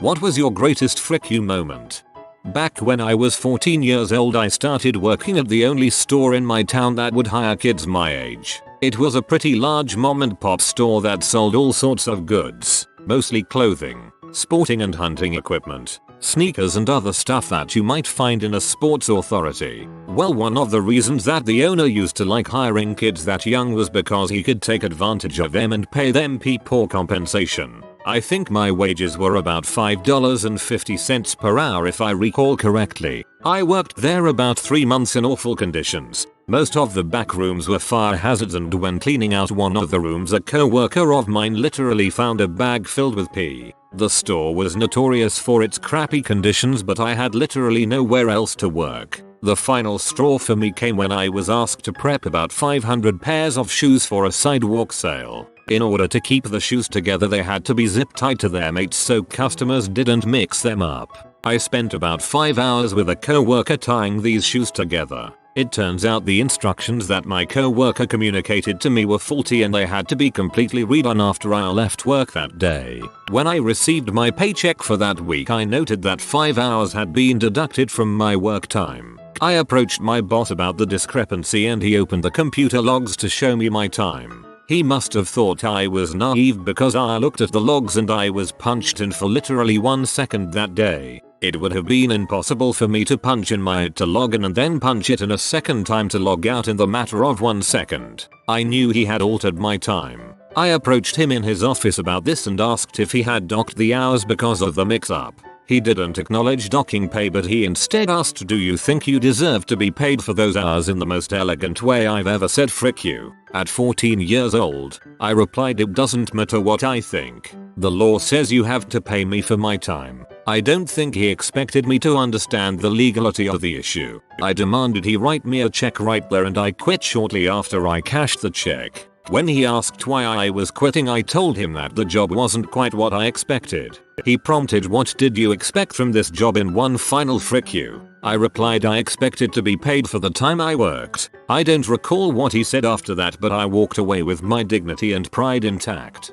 What was your greatest frick you moment? Back when I was 14 years old, I started working at the only store in my town that would hire kids my age. It was a pretty large mom and pop store that sold all sorts of goods, mostly clothing, sporting and hunting equipment, sneakers and other stuff that you might find in a sports authority. Well, one of the reasons that the owner used to like hiring kids that young was because he could take advantage of them and pay them poor compensation. I think my wages were about $5.50 per hour if I recall correctly. I worked there about 3 months in awful conditions. Most of the back rooms were fire hazards, and when cleaning out one of the rooms, a co-worker of mine literally found a bag filled with pee. The store was notorious for its crappy conditions, but I had literally nowhere else to work. The final straw for me came when I was asked to prep about 500 pairs of shoes for a sidewalk sale. In order to keep the shoes together, they had to be zip tied to their mates so customers didn't mix them up. I spent about 5 hours with a co-worker tying these shoes together. It turns out the instructions that my co-worker communicated to me were faulty and they had to be completely redone after I left work that day. When I received my paycheck for that week, I noted that 5 hours had been deducted from my work time. I approached my boss about the discrepancy and he opened the computer logs to show me my time. He must have thought I was naive because I looked at the logs and I was punched in for literally 1 second that day. It would have been impossible for me to punch in my to log in and then punch it in a second time to log out in the matter of 1 second. I knew he had altered my time. I approached him in his office about this and asked if he had docked the hours because of the mix-up. He didn't acknowledge docking pay, but he instead asked, "Do you think you deserve to be paid for those hours?" in the most elegant way I've ever said. Frick you. At 14 years old, I replied, "It doesn't matter what I think. The law says you have to pay me for my time." I don't think he expected me to understand the legality of the issue. I demanded he write me a check right there and I quit shortly after I cashed the check. When he asked why I was quitting, I told him that the job wasn't quite what I expected. He prompted, "What did you expect from this job in one final frick you?" I replied I expected to be paid for the time I worked. I don't recall what he said after that, but I walked away with my dignity and pride intact.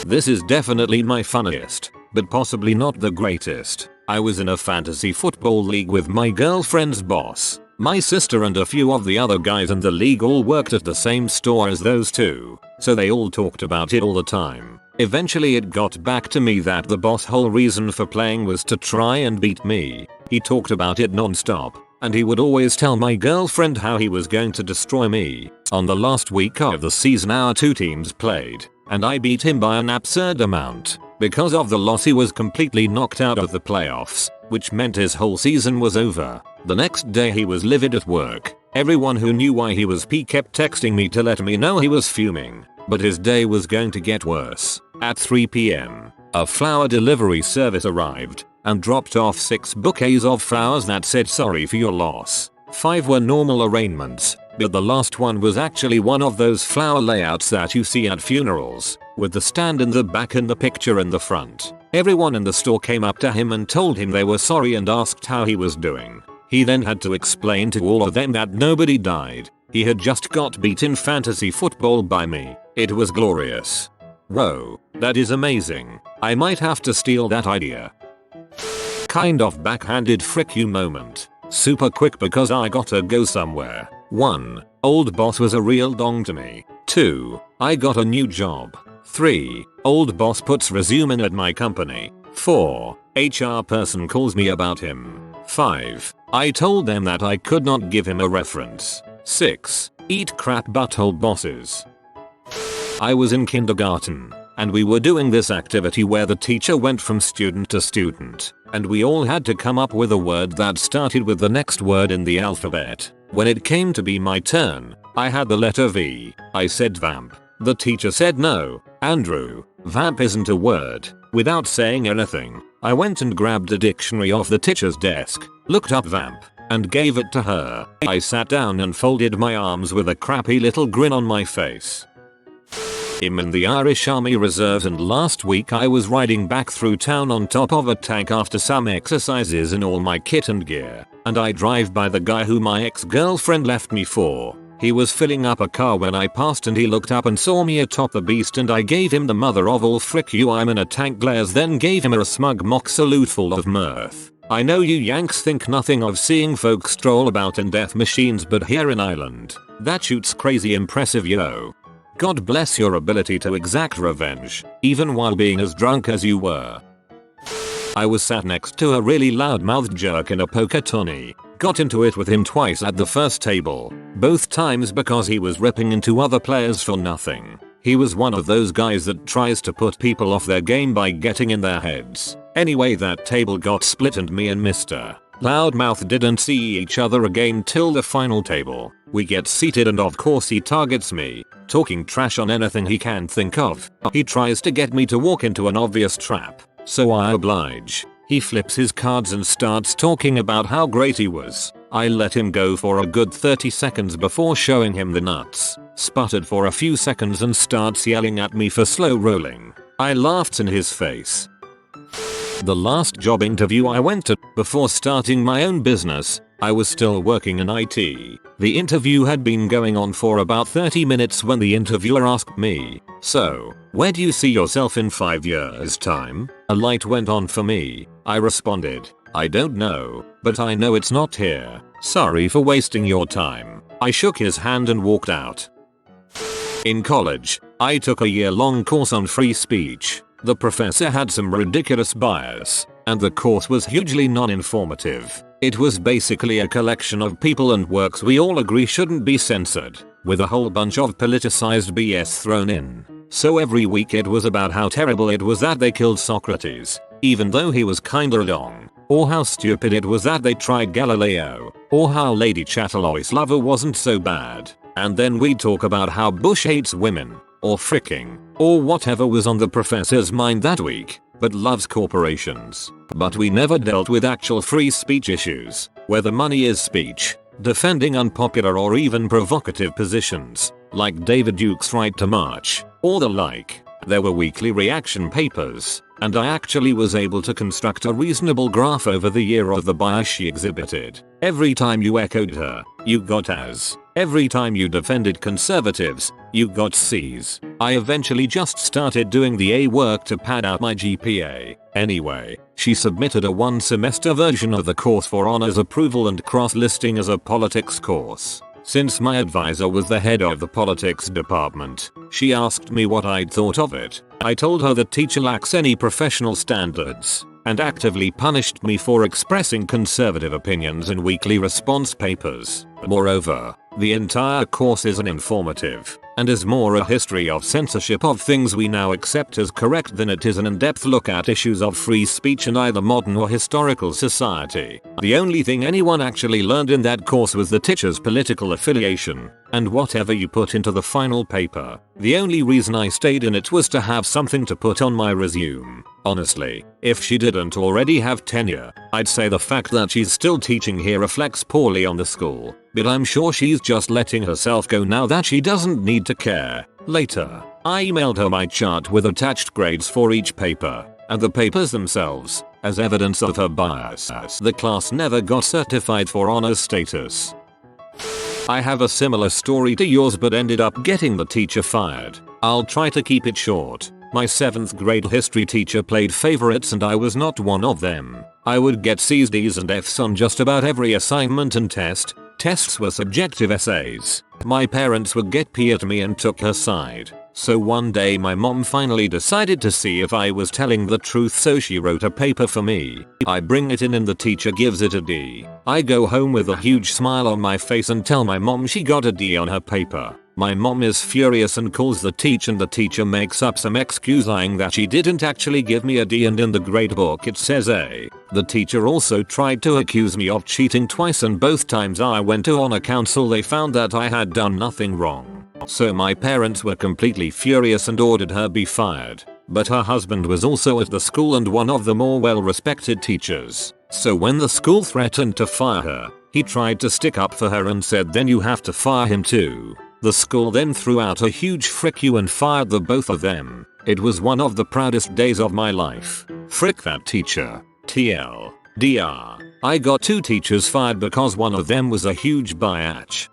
This is definitely my funniest, but possibly not the greatest. I was in a fantasy football league with my girlfriend's boss. My sister and a few of the other guys in the league all worked at the same store as those two, so they all talked about it all the time. Eventually it got back to me that the boss' whole reason for playing was to try and beat me. He talked about it non-stop, and he would always tell my girlfriend how he was going to destroy me. On the last week of the season, our two teams played, and I beat him by an absurd amount. Because of the loss, he was completely knocked out of the playoffs, which meant his whole season was over. The next day he was livid at work. Everyone who knew why he was kept texting me to let me know he was fuming. But his day was going to get worse. At 3 p.m., a flower delivery service arrived and dropped off 6 bouquets of flowers that said "Sorry for your loss." 5 were normal arrangements, but the last one was actually one of those flower layouts that you see at funerals, with the stand in the back and the picture in the front. Everyone in the store came up to him and told him they were sorry and asked how he was doing. He then had to explain to all of them that nobody died. He had just got beat in fantasy football by me. It was glorious. Whoa, that is amazing. I might have to steal that idea. Kind of backhanded frick you moment. Super quick because I gotta go somewhere. 1. Old boss was a real dong to me. 2. I got a new job. 3. Old boss puts resume in at my company. 4. HR person calls me about him. 5. I told them that I could not give him a reference. 6. Eat crap butthole bosses. I was in kindergarten, and we were doing this activity where the teacher went from student to student, and we all had to come up with a word that started with the next word in the alphabet. When it came to be my turn, I had the letter V. I said vamp. The teacher said, "No, Andrew, vamp isn't a word." Without saying anything, I went and grabbed a dictionary off the teacher's desk, looked up vamp, and gave it to her. I sat down and folded my arms with a crappy little grin on my face. I'm in the Irish Army Reserves, and last week I was riding back through town on top of a tank after some exercises in all my kit and gear, and I drive by the guy who my ex-girlfriend left me for. He was filling up a car when I passed and he looked up and saw me atop the beast and I gave him the mother of all frick you I'm in a tank glares, then gave him a smug mock salute full of mirth. I know you Yanks think nothing of seeing folks stroll about in death machines, but here in Ireland, that shoots crazy impressive yo. God bless your ability to exact revenge, even while being as drunk as you were. I was sat next to a really loud-mouthed jerk in a poker tourney. Got into it with him twice at the first table, both times because he was ripping into other players for nothing. He was one of those guys that tries to put people off their game by getting in their heads. Anyway, that table got split and me and Mr. Loudmouth didn't see each other again till the final table. We get seated and of course he targets me, talking trash on anything he can think of. He tries to get me to walk into an obvious trap, so I oblige. He flips his cards and starts talking about how great he was. I let him go for a good 30 seconds before showing him the nuts, sputtered for a few seconds and starts yelling at me for slow rolling. I laughed in his face. The last job interview I went to before starting my own business, I was still working in IT. The interview had been going on for about 30 minutes when the interviewer asked me, "So, where do you see yourself in 5 years' time?" A light went on for me. I responded, "I don't know, but I know it's not here. Sorry for wasting your time." I shook his hand and walked out. In college, I took a year-long course on free speech. The professor had some ridiculous bias, and the course was hugely non-informative. It was basically a collection of people and works we all agree shouldn't be censored, with a whole bunch of politicized BS thrown in. So every week it was about how terrible it was that they killed Socrates, even though he was kinda wrong, or how stupid it was that they tried Galileo, or how Lady Chatterley's lover wasn't so bad. And then we'd talk about how Bush hates women, or fricking, or whatever was on the professor's mind that week, but loves corporations. But we never dealt with actual free speech issues, whether money is speech, defending unpopular or even provocative positions, like David Duke's right to march, or the like. There were weekly reaction papers, and I actually was able to construct a reasonable graph over the year of the bias she exhibited. Every time you echoed her, you got A's. Every time you defended conservatives, you got C's. I eventually just started doing the A work to pad out my GPA. Anyway, she submitted a one-semester version of the course for honors approval and cross-listing as a politics course. Since my advisor was the head of the politics department, she asked me what I'd thought of it. I told her the teacher lacks any professional standards, and actively punished me for expressing conservative opinions in weekly response papers. Moreover, the entire course isn't informative, and is more a history of censorship of things we now accept as correct than it is an in-depth look at issues of free speech in either modern or historical society. The only thing anyone actually learned in that course was the teacher's political affiliation, and whatever you put into the final paper. The only reason I stayed in it was to have something to put on my resume. Honestly, if she didn't already have tenure, I'd say the fact that she's still teaching here reflects poorly on the school, but I'm sure she's just letting herself go now that she doesn't need to care. Later, I emailed her my chart with attached grades for each paper, and the papers themselves, as evidence of her bias. The class never got certified for honors status. I have a similar story to yours but ended up getting the teacher fired. I'll try to keep it short. My 7th grade history teacher played favorites and I was not one of them. I would get C's, D's and F's on just about every assignment and test. Tests were subjective essays. My parents would get pissed at me and took her side. So one day my mom finally decided to see if I was telling the truth, so she wrote a paper for me. I bring it in and the teacher gives it a D. I go home with a huge smile on my face and tell my mom she got a D on her paper. My mom is furious and calls the teacher and the teacher makes up some excuse lying that she didn't actually give me a D and in the grade book it says A. The teacher also tried to accuse me of cheating twice and both times I went to honor council they found that I had done nothing wrong. So my parents were completely furious and ordered her be fired. But her husband was also at the school and one of the more well-respected teachers. So when the school threatened to fire her, he tried to stick up for her and said then you have to fire him too. The school then threw out a huge frick you and fired the both of them. It was one of the proudest days of my life. Frick that teacher. TLDR. I got 2 teachers fired because one of them was a huge biatch.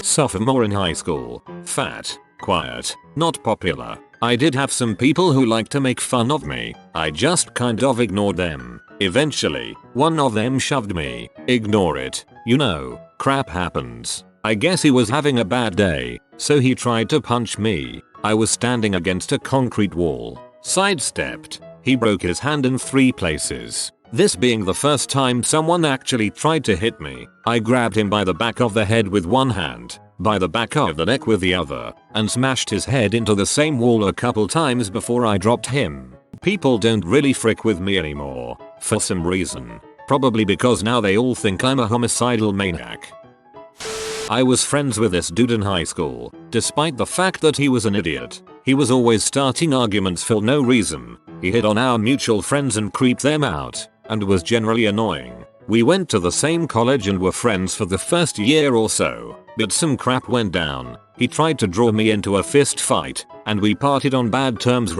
Sophomore in high school. Fat. Quiet. Not popular. I did have some people who liked to make fun of me. I just kind of ignored them. Eventually, one of them shoved me. Ignore it. You know, crap happens. I guess he was having a bad day, so he tried to punch me. I was standing against a concrete wall. Sidestepped. He broke his hand in 3 places. This being the first time someone actually tried to hit me, I grabbed him by the back of the head with one hand, by the back of the neck with the other, and smashed his head into the same wall a couple times before I dropped him. People don't really frick with me anymore, for some reason. Probably because now they all think I'm a homicidal maniac. I was friends with this dude in high school, despite the fact that he was an idiot. He was always starting arguments for no reason. He hit on our mutual friends and creeped them out, and was generally annoying. We went to the same college and were friends for the first year or so, but some crap went down. He tried to draw me into a fist fight, and we parted on bad terms.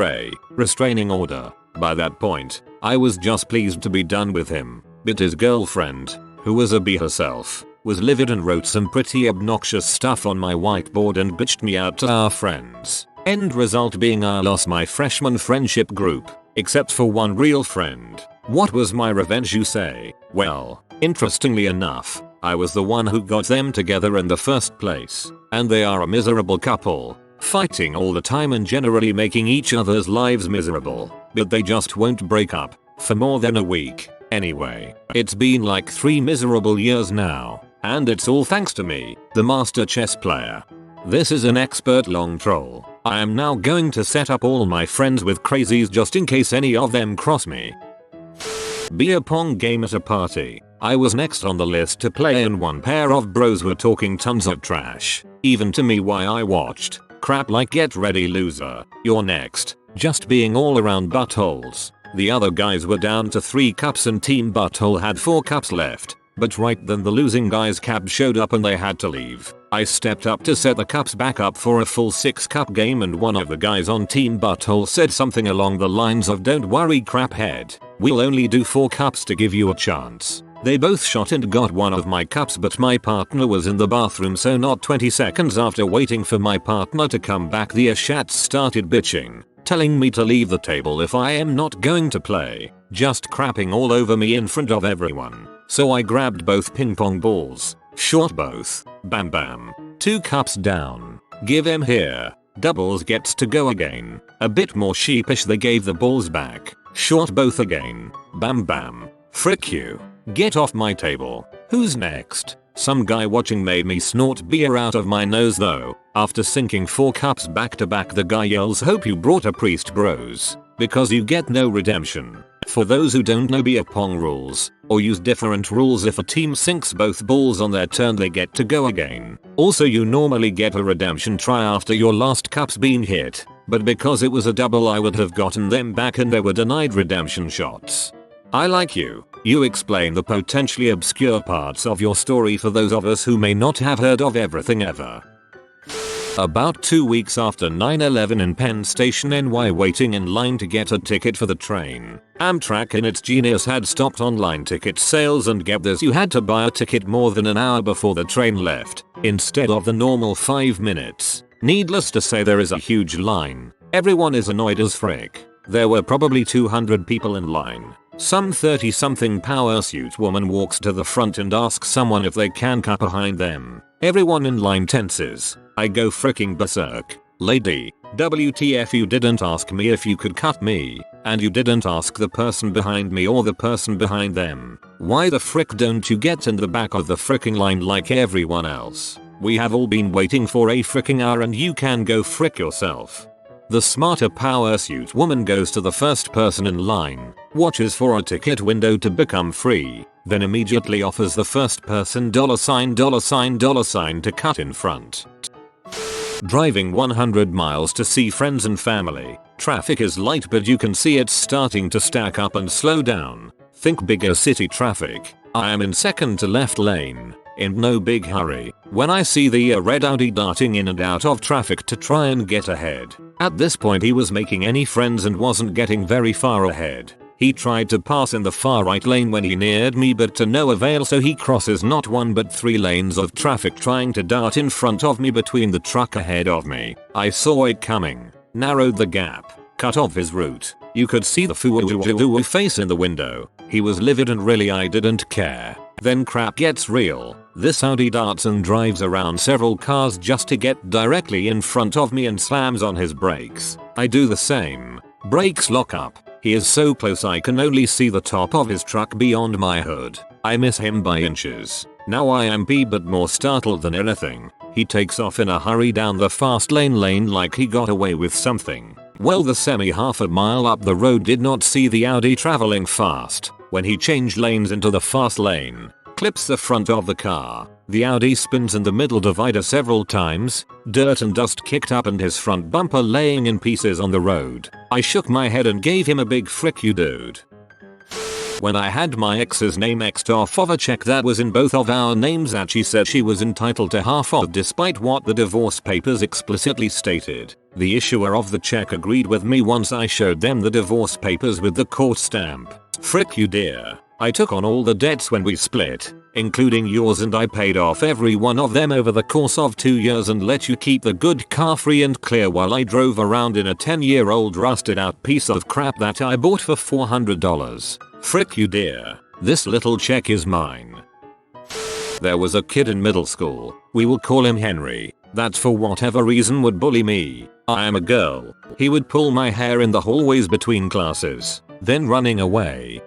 Restraining order. By that point, I was just pleased to be done with him, but his girlfriend, who was a bee herself, was livid and wrote some pretty obnoxious stuff on my whiteboard and bitched me out to our friends. End result being I lost my freshman friendship group, except for one real friend. What was my revenge, you say? Well, interestingly enough, I was the one who got them together in the first place, and they are a miserable couple, fighting all the time and generally making each other's lives miserable, but they just won't break up for more than a week. Anyway, it's been like 3 miserable years now, and it's all thanks to me, the master chess player. This is an expert long troll. I am now going to set up all my friends with crazies just in case any of them cross me. Beer pong game at a party. I was next on the list to play and one pair of bros were talking tons of trash. Even to me while I watched. Crap like get ready loser, you're next. Just being all around buttholes. The other guys were down to 3 cups and team butthole had 4 cups left. But right then the losing guy's cab showed up and they had to leave. I stepped up to set the cups back up for a full 6-cup game and one of the guys on team butthole said something along the lines of "Don't worry craphead, we'll only do 4 cups to give you a chance." They both shot and got one of my cups, but my partner was in the bathroom, so not 20 seconds after waiting for my partner to come back the ashats started bitching, telling me to leave the table if I am not going to play, just crapping all over me in front of everyone. So I grabbed both ping pong balls, shot both, bam bam, 2 cups down, give him here, doubles gets to go again. A bit more sheepish they gave the balls back, shot both again, bam bam, frick you, get off my table, who's next? Some guy watching made me snort beer out of my nose though. After sinking 4 cups back to back the guy yells, "Hope you brought a priest bros, because you get no redemption." For those who don't know beer pong rules, or use different rules, if a team sinks both balls on their turn they get to go again. Also you normally get a redemption try after your last cup's been hit, but because it was a double I would have gotten them back and they were denied redemption shots. I like you. You explain the potentially obscure parts of your story for those of us who may not have heard of everything ever. About 2 weeks after 9/11 in Penn Station, NY, waiting in line to get a ticket for the train, Amtrak in its genius had stopped online ticket sales, and get this, you had to buy a ticket more than an hour before the train left, instead of the normal 5 minutes. Needless to say there is a huge line. Everyone is annoyed as frick. There were probably 200 people in line. Some 30-something power suit woman walks to the front and asks someone if they can cut behind them. Everyone in line tenses. I go fricking berserk. "Lady, WTF, you didn't ask me if you could cut me, and you didn't ask the person behind me or the person behind them. Why the frick don't you get in the back of the fricking line like everyone else? We have all been waiting for a fricking hour and you can go frick yourself." The smarter power suit woman goes to the first person in line, watches for a ticket window to become free, then immediately offers the first person $$ to cut in front. Driving 100 miles to see friends and family. Traffic is light but you can see it's starting to stack up and slow down. Think bigger city traffic. I am in second to left lane, in no big hurry, when I see the red Audi darting in and out of traffic to try and get ahead. At this point he was making any friends and wasn't getting very far ahead. He tried to pass in the far right lane when he neared me, but to no avail, so he crosses not one but 3 lanes of traffic trying to dart in front of me between the truck ahead of me. I saw it coming, narrowed the gap, cut off his route. You could see the foo face in the window. He was livid and really I didn't care. Then crap gets real. This Audi darts and drives around several cars just to get directly in front of me and slams on his brakes. I do the same. Brakes lock up. He is so close I can only see the top of his truck beyond my hood. I miss him by inches. Now I am but more startled than anything. He takes off in a hurry down the fast lane like he got away with something. Well, the semi half a mile up the road did not see the Audi traveling fast. When he changed lanes into the fast lane, clips the front of the car. The Audi spins in the middle divider several times, dirt and dust kicked up and his front bumper laying in pieces on the road. I shook my head and gave him a big frick you dude. When I had my ex's name X'd off of a check that was in both of our names that she said she was entitled to half of despite what the divorce papers explicitly stated. The issuer of the check agreed with me once I showed them the divorce papers with the court stamp. Frick you dear. I took on all the debts when we split, including yours, and I paid off every one of them over the course of 2 years and let you keep the good car free and clear while I drove around in a 10-year-old rusted out piece of crap that I bought for $400. Frick you dear. This little check is mine. There was a kid in middle school, we will call him Henry, that for whatever reason would bully me. I am a girl. He would pull my hair in the hallways between classes, then running away.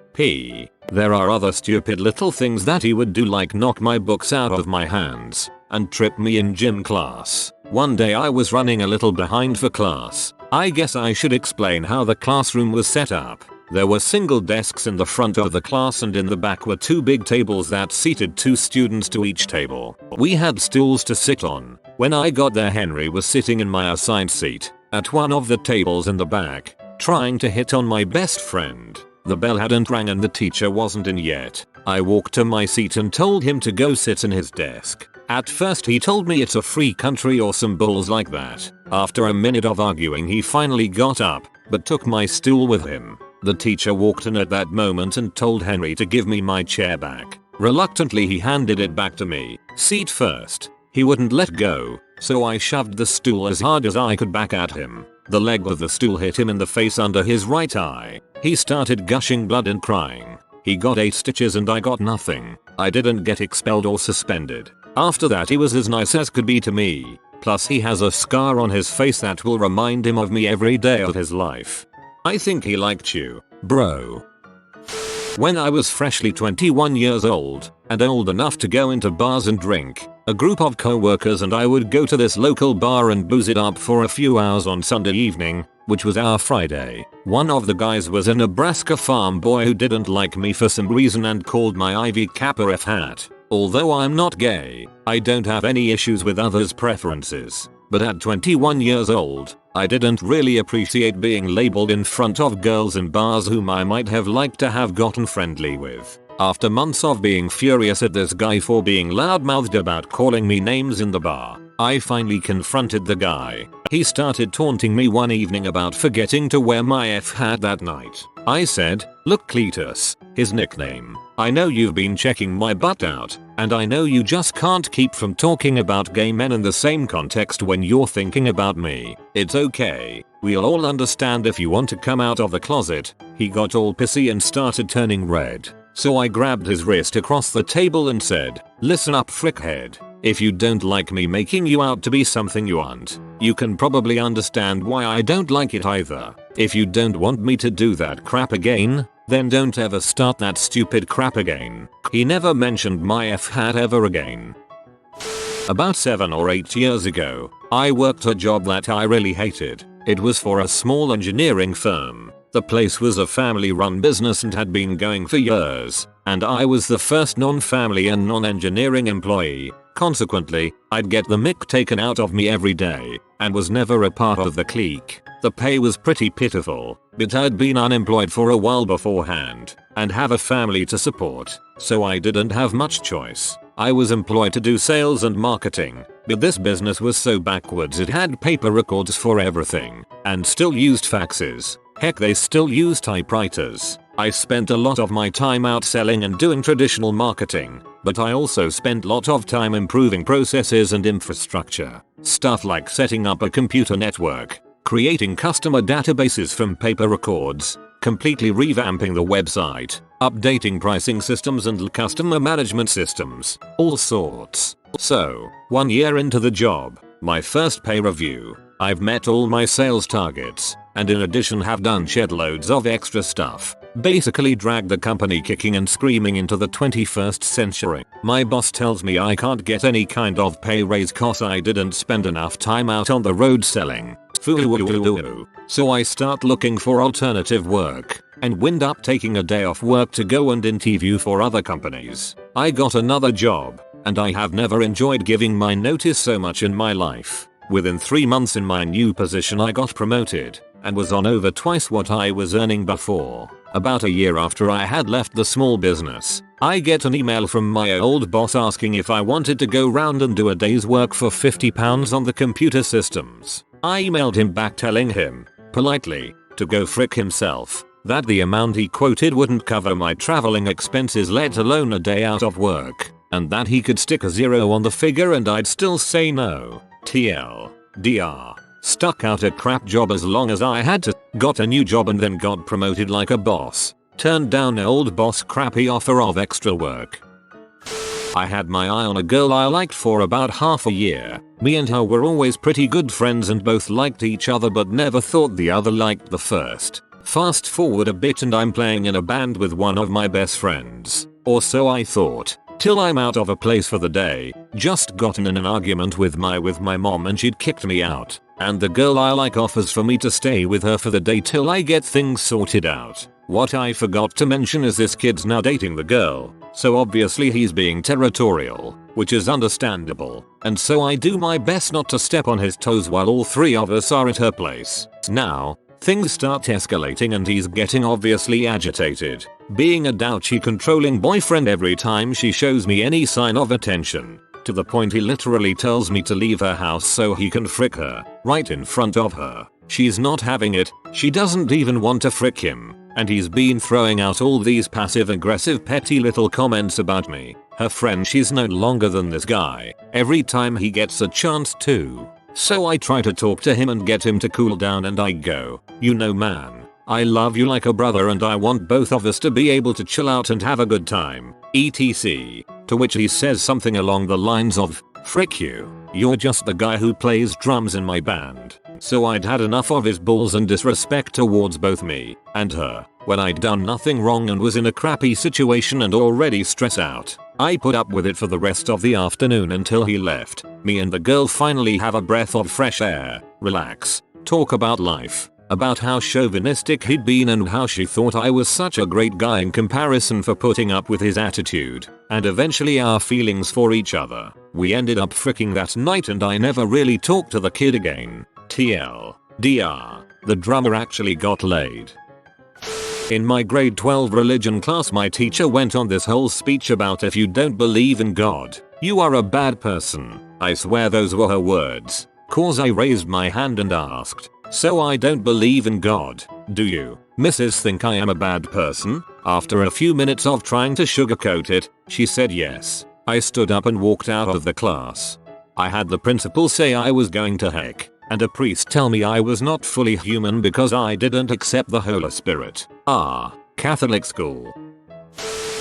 There are other stupid little things that he would do, like knock my books out of my hands and trip me in gym class. One day I was running a little behind for class. I guess I should explain how the classroom was set up. There were single desks in the front of the class and in the back were 2 big tables that seated 2 students to each table. We had stools to sit on. When I got there, Henry was sitting in my assigned seat at one of the tables in the back, trying to hit on my best friend. The bell hadn't rang and the teacher wasn't in yet. I walked to my seat and told him to go sit in his desk. At first he told me it's a free country or some bulls like that. After a minute of arguing he finally got up, but took my stool with him. The teacher walked in at that moment and told Henry to give me my chair back. Reluctantly he handed it back to me, seat first. He wouldn't let go, so I shoved the stool as hard as I could back at him. The leg of the stool hit him in the face under his right eye. He started gushing blood and crying. He got 8 stitches and I got nothing. I didn't get expelled or suspended. After that he was as nice as could be to me. Plus he has a scar on his face that will remind him of me every day of his life. I think he liked you, bro. When I was freshly 21 years old and old enough to go into bars and drink, a group of co-workers and I would go to this local bar and booze it up for a few hours on Sunday evening, which was our Friday. One of the guys was a Nebraska farm boy who didn't like me for some reason and called my Ivy Kappa F hat. Although I'm not gay, I don't have any issues with others' preferences. But at 21 years old, I didn't really appreciate being labeled in front of girls in bars whom I might have liked to have gotten friendly with. After months of being furious at this guy for being loudmouthed about calling me names in the bar, I finally confronted the guy. He started taunting me one evening about forgetting to wear my F hat that night. I said, "Look Cletus," his nickname, "I know you've been checking my butt out, and I know you just can't keep from talking about gay men in the same context when you're thinking about me. It's okay. We'll all understand if you want to come out of the closet." He got all pissy and started turning red. So I grabbed his wrist across the table and said, "Listen up, frickhead. If you don't like me making you out to be something you aren't, you can probably understand why I don't like it either. If you don't want me to do that crap again, then don't ever start that stupid crap again." He never mentioned my F hat ever again. About 7 or 8 years ago, I worked a job that I really hated. It was for a small engineering firm. The place was a family-run business and had been going for years, and I was the first non-family and non-engineering employee. Consequently, I'd get the mick taken out of me every day, and was never a part of the clique. The pay was pretty pitiful, but I'd been unemployed for a while beforehand, and have a family to support, so I didn't have much choice. I was employed to do sales and marketing, but this business was so backwards it had paper records for everything, and still used faxes. Heck, they still use typewriters. I spent a lot of my time out selling and doing traditional marketing, but I also spent a lot of time improving processes and infrastructure. Stuff like setting up a computer network, creating customer databases from paper records, completely revamping the website, updating pricing systems and customer management systems, all sorts. So, 1 year into the job, my first pay review, I've met all my sales targets, and in addition have done shed loads of extra stuff. Basically dragged the company kicking and screaming into the 21st century. My boss tells me I can't get any kind of pay raise cause I didn't spend enough time out on the road selling. So I start looking for alternative work, and wind up taking a day off work to go and interview for other companies. I got another job, and I have never enjoyed giving my notice so much in my life. Within 3 months in my new position I got promoted, and was on over twice what I was earning before. About a year after I had left the small business, I get an email from my old boss asking if I wanted to go round and do a day's work for £50 on the computer systems. I emailed him back telling him, politely, to go frick himself, that the amount he quoted wouldn't cover my traveling expenses let alone a day out of work, and that he could stick a 0 on the figure and I'd still say no. TLDR. Stuck out a crap job as long as I had to, got a new job and then got promoted like a boss. Turned down an old boss crappy offer of extra work. I had my eye on a girl I liked for about half a year. Me and her were always pretty good friends and both liked each other but never thought the other liked the first. Fast forward a bit and I'm playing in a band with one of my best friends. Or so I thought. Till I'm out of a place for the day. Just gotten in an argument with my mom and she'd kicked me out. And the girl I like offers for me to stay with her for the day till I get things sorted out. What I forgot to mention is this kid's now dating the girl, so obviously he's being territorial, which is understandable, and so I do my best not to step on his toes while all three of us are at her place. Now, things start escalating and he's getting obviously agitated, being a douchy controlling boyfriend every time she shows me any sign of attention. To the point he literally tells me to leave her house so he can frick her, right in front of her. She's not having it, she doesn't even want to frick him, and he's been throwing out all these passive aggressive petty little comments about me, her friend she's known longer than this guy, every time he gets a chance to. So I try to talk to him and get him to cool down and I go, you know man, I love you like a brother and I want both of us to be able to chill out and have a good time, etc. To which he says something along the lines of, frick you, you're just the guy who plays drums in my band. So I'd had enough of his balls and disrespect towards both me and her. When I'd done nothing wrong and was in a crappy situation and already stressed out, I put up with it for the rest of the afternoon until he left. Me and the girl finally have a breath of fresh air, relax, talk about life, about how chauvinistic he'd been and how she thought I was such a great guy in comparison for putting up with his attitude, and eventually our feelings for each other. We ended up fricking that night and I never really talked to the kid again. TLDR. The drummer actually got laid. In my grade 12 religion class my teacher went on this whole speech about if you don't believe in God, you are a bad person. I swear those were her words. Cause I raised my hand and asked, so I don't believe in God, do you, Mrs. think I am a bad person? After a few minutes of trying to sugarcoat it, she said yes. I stood up and walked out of the class. I had the principal say I was going to heck, and a priest tell me I was not fully human because I didn't accept the Holy Spirit. Catholic school.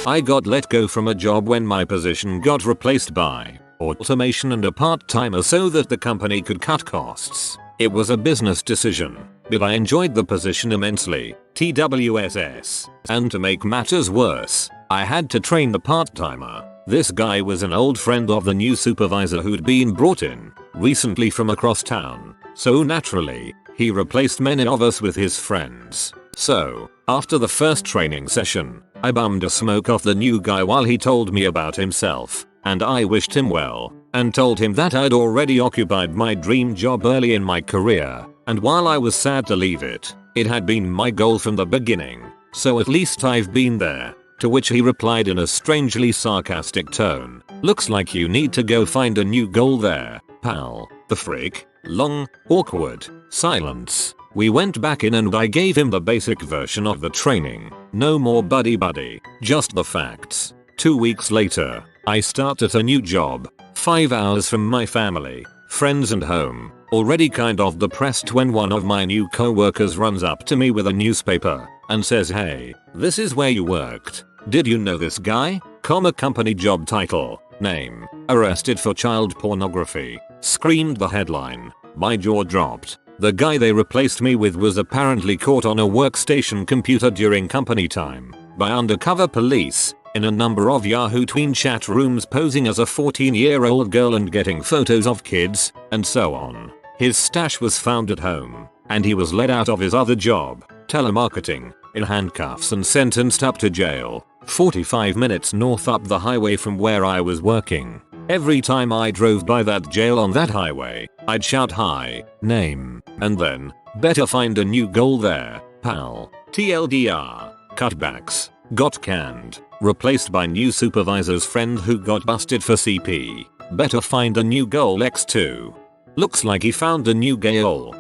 I got let go from a job when my position got replaced by automation and a part-timer so that the company could cut costs. It was a business decision, but I enjoyed the position immensely, TWSS. And to make matters worse, I had to train the part-timer. This guy was an old friend of the new supervisor who'd been brought in recently from across town, so naturally, he replaced many of us with his friends. So, after the first training session, I bummed a smoke off the new guy while he told me about himself, and I wished him well, and told him that I'd already occupied my dream job early in my career, and while I was sad to leave it, it had been my goal from the beginning, so at least I've been there. To which he replied in a strangely sarcastic tone, looks like you need to go find a new goal there, pal. The frick? Long, awkward silence. We went back in and I gave him the basic version of the training. No more buddy buddy, just the facts. 2 weeks later, I start at a new job, 5 hours from my family, friends and home. Already kind of depressed when one of my new co-workers runs up to me with a newspaper and says, "Hey, this is where you worked. Did you know this guy? Company job title, name, arrested for child pornography." Screamed the headline. My jaw dropped. The guy they replaced me with was apparently caught on a workstation computer during company time by undercover police in a number of Yahoo tween chat rooms posing as a 14-year-old girl and getting photos of kids, and so on. His stash was found at home, and he was let out of his other job, telemarketing, in handcuffs and sentenced up to jail, 45 minutes north up the highway from where I was working. Every time I drove by that jail on that highway, I'd shout hi, name, and then, better find a new goal there, pal. TLDR, cutbacks, got canned, replaced by new supervisor's friend who got busted for CP. Better find a new goal X2. Looks like he found a new goal.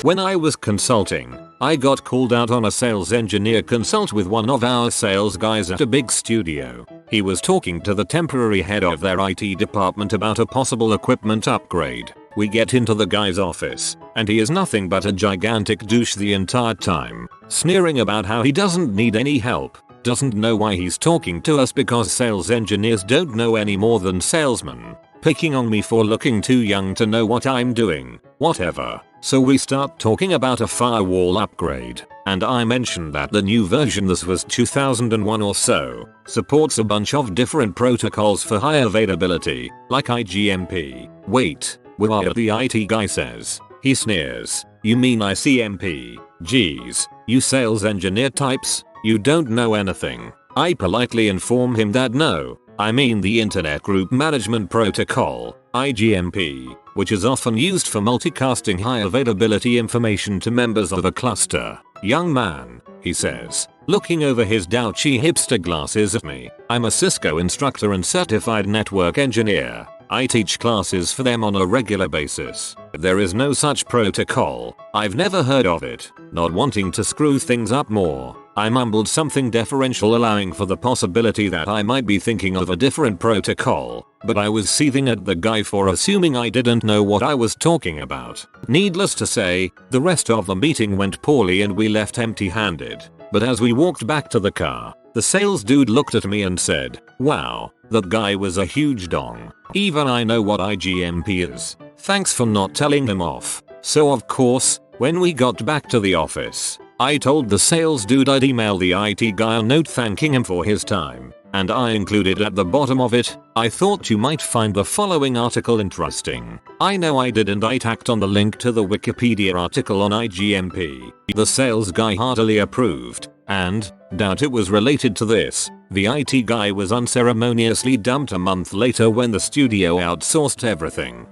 When I was consulting, I got called out on a sales engineer consult with one of our sales guys at a big studio. He was talking to the temporary head of their IT department about a possible equipment upgrade. We get into the guy's office, and he is nothing but a gigantic douche the entire time, sneering about how he doesn't need any help, doesn't know why he's talking to us because sales engineers don't know any more than salesmen, picking on me for looking too young to know what I'm doing, whatever. So we start talking about a firewall upgrade, and I mentioned that the new version, this was 2001 or so, supports a bunch of different protocols for high availability, like IGMP. Wait, what? The IT guy says. He sneers. You mean ICMP? Geez, you sales engineer types, you don't know anything. I politely inform him that no, I mean the Internet Group Management Protocol, IGMP, which is often used for multicasting high availability information to members of a cluster. Young man, he says, looking over his douchey hipster glasses at me. I'm a Cisco instructor and certified network engineer. I teach classes for them on a regular basis. There is no such protocol. I've never heard of it. Not wanting to screw things up more, I mumbled something deferential allowing for the possibility that I might be thinking of a different protocol, but I was seething at the guy for assuming I didn't know what I was talking about. Needless to say, the rest of the meeting went poorly and we left empty-handed. But as we walked back to the car, the sales dude looked at me and said, "Wow, that guy was a huge dong. Even I know what IGMP is. Thanks for not telling him off." So of course, when we got back to the office, I told the sales dude I'd email the IT guy a note thanking him for his time, and I included at the bottom of it, "I thought you might find the following article interesting." I know I did, and I tacked on the link to the Wikipedia article on IGMP. The sales guy heartily approved, and, doubt it was related to this, the IT guy was unceremoniously dumped a month later when the studio outsourced everything.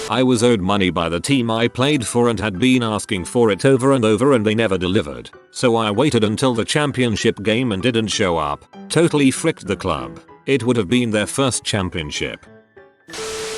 I was owed money by the team I played for and had been asking for it over and over and they never delivered. So I waited until the championship game and didn't show up. Totally fricked the club. It would have been their first championship.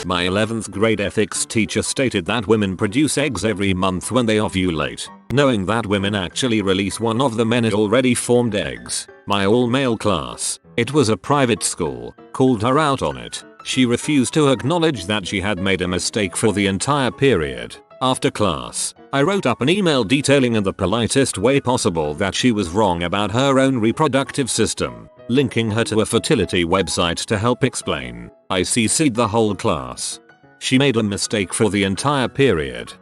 My 11th grade ethics teacher stated that women produce eggs every month when they ovulate, knowing that women actually release one of them in already formed eggs. My all-male class, it was a private school, called her out on it. She refused to acknowledge that she had made a mistake for the entire period. After class, I wrote up an email detailing in the politest way possible that she was wrong about her own reproductive system, linking her to a fertility website to help explain. I CC'd the whole class. She made a mistake for the entire period.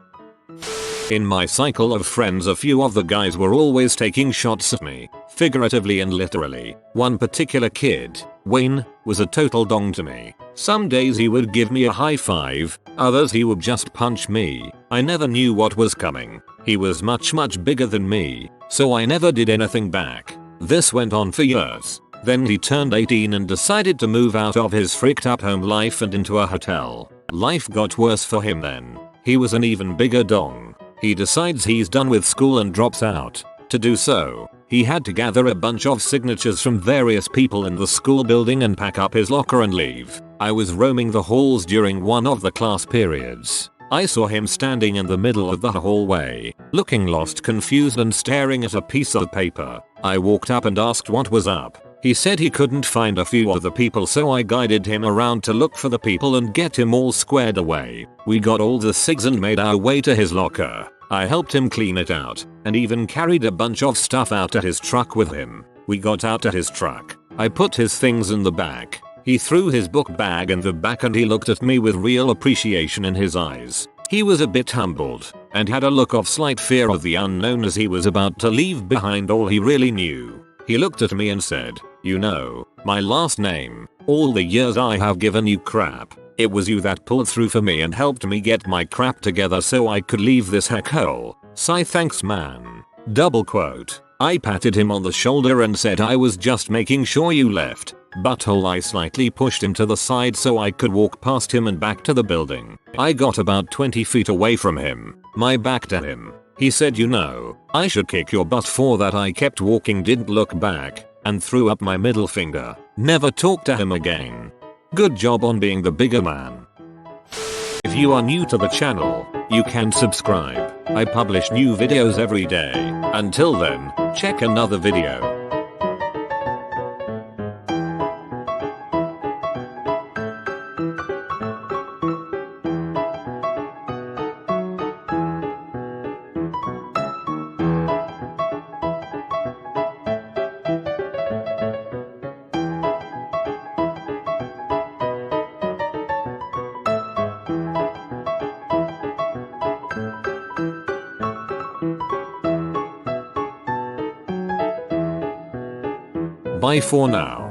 In my cycle of friends, a few of the guys were always taking shots at me, figuratively and literally. One particular kid, Wayne, was a total dong to me. Some days he would give me a high five, others he would just punch me. I never knew what was coming. He was much bigger than me, so I never did anything back. This went on for years. Then he turned 18 and decided to move out of his freaked out home life and into a hotel. Life got worse for him then. He was an even bigger dong. He decides he's done with school and drops out. To do so, he had to gather a bunch of signatures from various people in the school building and pack up his locker and leave. I was roaming the halls during one of the class periods. I saw him standing in the middle of the hallway, looking lost, confused and staring at a piece of paper. I walked up and asked what was up. He said he couldn't find a few of the people, so I guided him around to look for the people and get him all squared away. We got all the cigs and made our way to his locker. I helped him clean it out and even carried a bunch of stuff out to his truck with him. We got out to his truck. I put his things in the back. He threw his book bag in the back and he looked at me with real appreciation in his eyes. He was a bit humbled and had a look of slight fear of the unknown as he was about to leave behind all he really knew. He looked at me and said, "You know, my last name. All the years I have given you crap. It was you that pulled through for me and helped me get my crap together so I could leave this heckhole. Sigh, thanks man." Double quote. I patted him on the shoulder and said I was just making sure you left. Butthole. I slightly pushed him to the side so I could walk past him and back to the building. I got about 20 feet away from him, my back to him. He said, "You know, I should kick your butt for that." I kept walking, didn't look back, and threw up my middle finger. Never talked to him again. Good job on being the bigger man. If you are new to the channel, you can subscribe. I publish new videos every day. Until then, check another video. Bye for now.